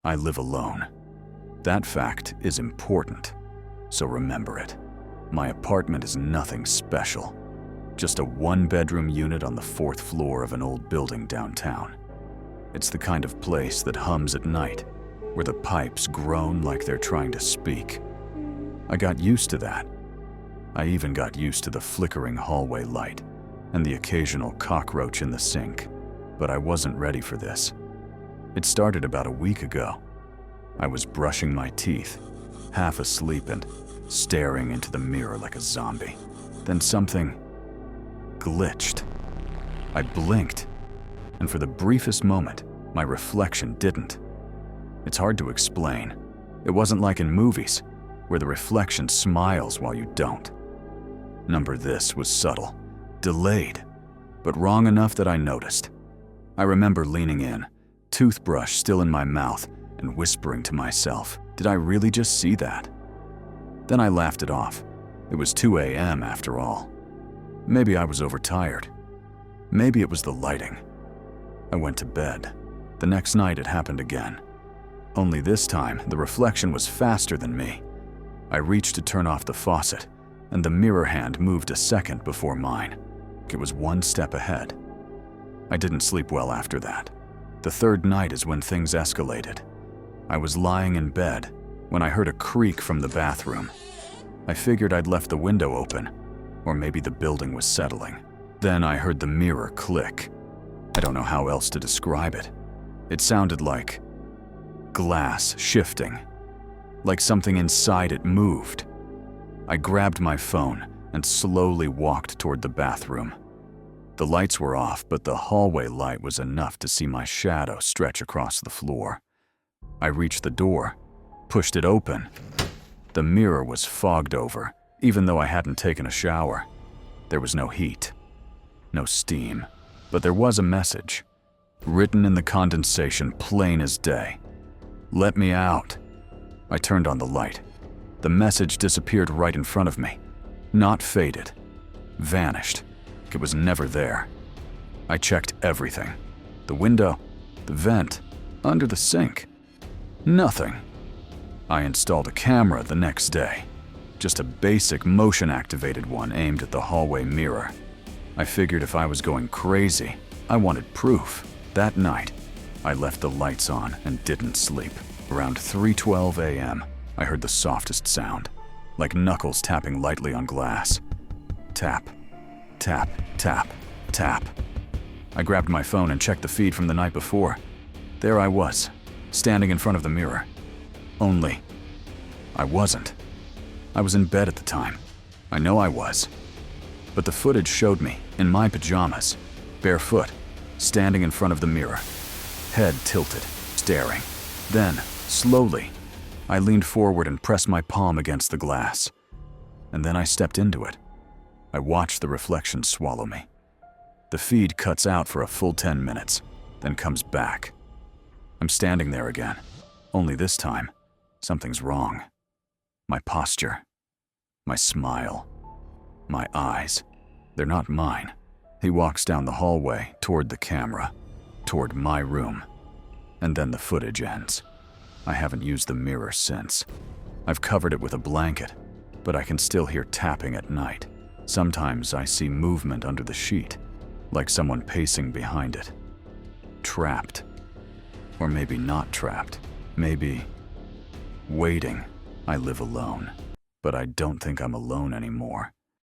I live alone. That fact is important, so remember it. My apartment is nothing special. Just a one-bedroom unit on the 4th floor of an old building downtown. It's the kind of place that hums at night, where the pipes groan like they're trying to speak. I got used to that. I even got used to the flickering hallway light and the occasional cockroach in the sink, but I wasn't ready for this. It started about a week ago. I was brushing my teeth, half asleep and staring into the mirror like a zombie. Then something glitched. I blinked, and for the briefest moment, my reflection didn't. It's hard to explain. It wasn't like in movies, where the reflection smiles while you don't. This was subtle, delayed, but wrong enough that I noticed. I remember leaning in, toothbrush still in my mouth, and whispering to myself, did I really just see that? Then I laughed it off. It was 2 a.m. after all. Maybe I was overtired. Maybe it was the lighting. I went to bed. The next night it happened again. Only this time, the reflection was faster than me. I reached to turn off the faucet, and the mirror hand moved a second before mine. It was one step ahead. I didn't sleep well after that. The 3rd night is when things escalated. I was lying in bed when I heard a creak from the bathroom. I figured I'd left the window open, or maybe the building was settling. Then I heard the mirror click. I don't know how else to describe it. It sounded like glass shifting, like something inside it moved. I grabbed my phone and slowly walked toward the bathroom. The lights were off, but the hallway light was enough to see my shadow stretch across the floor. I reached the door, pushed it open. The mirror was fogged over, even though I hadn't taken a shower. There was no heat, no steam, but there was a message, written in the condensation plain as day. Let me out. I turned on the light. The message disappeared right in front of me. Not faded, vanished. It was never there. I checked everything. The window, the vent, under the sink. Nothing. I installed a camera the next day. Just a basic motion-activated one aimed at the hallway mirror. I figured if I was going crazy, I wanted proof. That night, I left the lights on and didn't sleep. Around 3:12 a.m., I heard the softest sound, like knuckles tapping lightly on glass. Tap, tap, tap, tap. I grabbed my phone and checked the feed from the night before. There I was, standing in front of the mirror. Only, I wasn't. I was in bed at the time. I know I was. But the footage showed me, in my pajamas, barefoot, standing in front of the mirror, head tilted, staring. Then, slowly, I leaned forward and pressed my palm against the glass. And then I stepped into it. I watched the reflection swallow me. The feed cuts out for a full 10 minutes, then comes back. I'm standing there again, only this time, something's wrong. My posture, my smile, my eyes, they're not mine. He walks down the hallway toward the camera, toward my room, and then the footage ends. I haven't used the mirror since. I've covered it with a blanket, but I can still hear tapping at night. Sometimes I see movement under the sheet, like someone pacing behind it. Trapped. Or maybe not trapped. Maybe waiting. I live alone, but I don't think I'm alone anymore.